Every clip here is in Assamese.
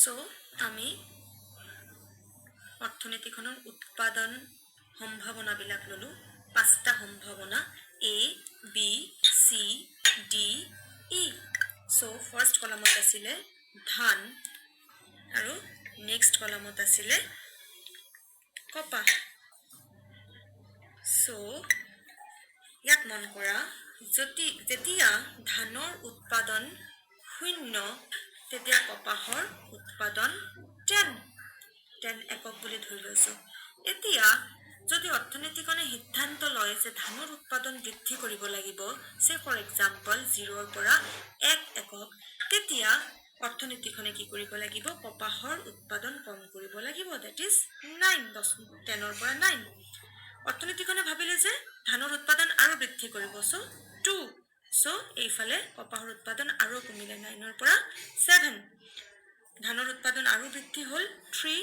সো আমি অৰ্থনীতিখনৰ উৎপাদন সম্ভাৱনাবিলাক ললো পাঁচটা সম্ভাৱনা A B C D E so first কলামত আছিলে ধান আৰু নেক্সট কলামত আছিলে কপাহ সো ইয়াত মন কৰা যেতিয়া ধানৰ উৎপাদন 0 তেতিয়া কপাহৰ উৎপাদন 10 একক বুলি ধৰি লৈছো এতিয়া যদি অৰ্থনীতিখনে সিদ্ধান্ত লয় যে ধানৰ উৎপাদন বৃদ্ধি কৰিব লাগিব সে ফৰ এক্সাম্পল 0 ৰ পৰা 1 একক তেতিয়া অৰ্থনীতিখনে কি কৰিব লাগিব কপাহৰ উৎপাদন কম কৰিব লাগিব দ্যাট ইজ 9 10 ৰ পৰা 9 অৰ্থনীতিখনে ভাবিলে যে ধানৰ উৎপাদন আৰু বৃদ্ধি কৰিব সো 2 সো এইফালে কপাহৰ উৎপাদন আৰু কমিলে 9 ৰ পৰা 7 ধানৰ উৎপাদন আৰু বৃদ্ধি হল 3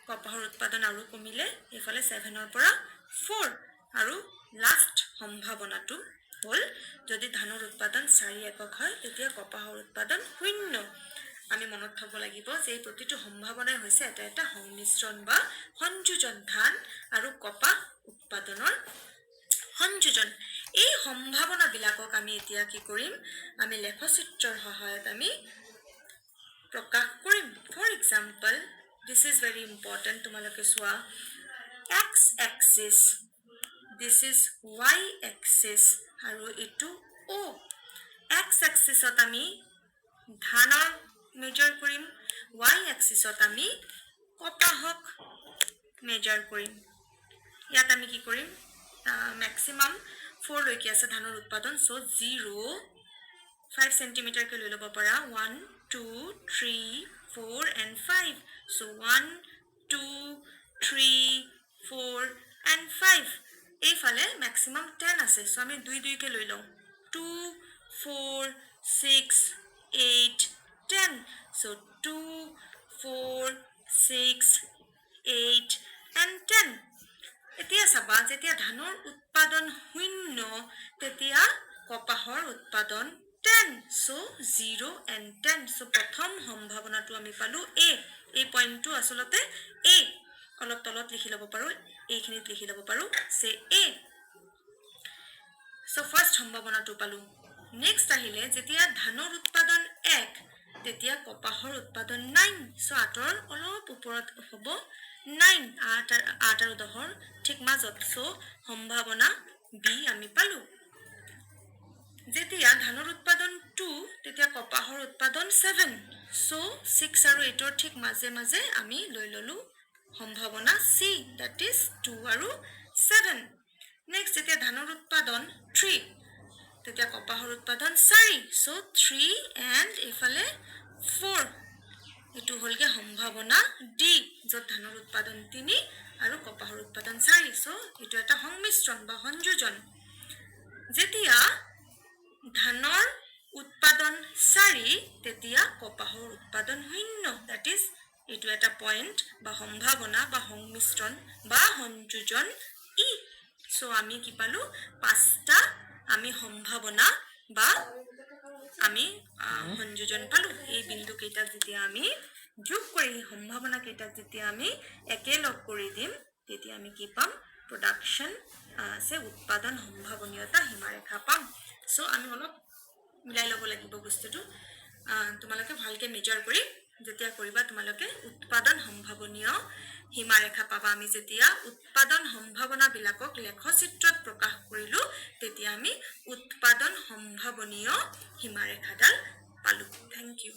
কপাহৰ উৎপাদন আৰু কমিলে এইফালে 7 ৰ পৰা 4 আৰু লাষ্ট সম্ভাৱনাটো হল যদি ধানৰ উৎপাদন 4 একক হয় তেতিয়া কপাহৰ উৎপাদন 0 আমি মনত থব লাগিব যে প্ৰতিটো সম্ভাৱনাই হৈছে এটা সংমিশ্ৰণ বা সংযোজন ধান আৰু কপাহ উৎপাদনৰ সংযোজন এই সম্ভাৱনাবিলাকক আমি এতিয়া কি কৰিম আমি লেখচিত্ৰৰ সহায়ত আমি প্ৰকাশ কৰিম for example this is very important তোমালোকে চোৱা x axis this is y axis আৰু এটো o x axis ত আমি ধানৰ মেজাৰ কৰিম y axis ত আমি কপাহক মেজাৰ কৰিম ইয়াত আমি কি কৰিম maximum 4 লৈকে আছে ধানৰ উৎপাদন সো 0 5 cm কে লৈ লব পাৰা 1 2 3 4 and 5 so 1 2 3 4 and 5 এইফালে maximum 10 আছে সো আমি 2 2 কে লৈ লওঁ 2 4 6 8 10 so 2 4 6 8 and 10 এতিয়া চাবা যেতিয়া ধানৰ উৎপাদন 0 তেতিয়া কপাহৰ উৎপাদন 10 so 0 and 10 so প্ৰথম সম্ভাৱনাটো আমি পালো a এই পইণ্টটো আসলতে a অলপ তলত লিখি লব পাৰো এইখিনিত লিখি লব পাৰো সে a so ফাৰ্স্ট সম্ভাৱনাটো পালো নেক্সট আহিলে যেতিয়া ধানৰ উৎপাদন 1 তেতিয়া কপাহৰ উৎপাদন 9 so আতৰ অলপ ওপৰত হ'ব 9 8 আৰু 10 ঠিক মাজত সো সম্ভাৱনা b আমি পালো যেতিয়া ধানৰ উৎপাদন 2 তেতিয়া কপাহৰ উৎপাদন 7 সো 6 আৰু 8 ৰ ঠিক মাজে মাজে আমি লৈ ললো সম্ভাৱনা c that is 2 আৰু 7 নেক্সট যেতিয়া ধানৰ উৎপাদন 3 তেতিয়া কপাহৰ উৎপাদন 4 সো 3 and এফালে 4 এটো হলগে সম্ভাৱনা d যত ধানৰ উৎপাদন 3 আৰু কপাহৰ উৎপাদন 4 সো এটো এটা সংমিশ্ৰণ বা সংযোজন যেতিয়া ধানৰ উৎপাদন 4 তেতিয়া কপাহৰ উৎপাদন 0 that is এটো এটা পয়েন্ট বা সম্ভাৱনা বা সংমিশ্ৰণ বা সংযোজন ই সো আমি কি পালো পাঁচটা আমি সম্ভাৱনা বা আমি সংযোজন পালো এই বিন্দু কেইটা যেতিয়া আমি যোগ কৰি সম্ভাৱনা কেইটা যেতিয়া আমি একেলগ কৰি দিম তেতিয়া আমি কি পাম production সে উৎপাদন সম্ভাৱনীয়তা সীমাৰেখা পাম সো আমি অলপ মিলাই লব লাগিব বস্তুটো তোমালোকে ভালকে মেজাৰ কৰি যেতিয়া কৰিবা তোমালোকে উৎপাদন সম্ভাৱনীয় সীমাৰেখা পাবা আমি যেতিয়া উৎপাদন সম্ভাৱনা বিলাকক লেখচিত্ৰত প্ৰকাশ কৰিলো তেতিয়া আমি উৎপাদন সম্ভাৱনীয় সীমাৰেখাডাল পালো থ্যাংক ইউ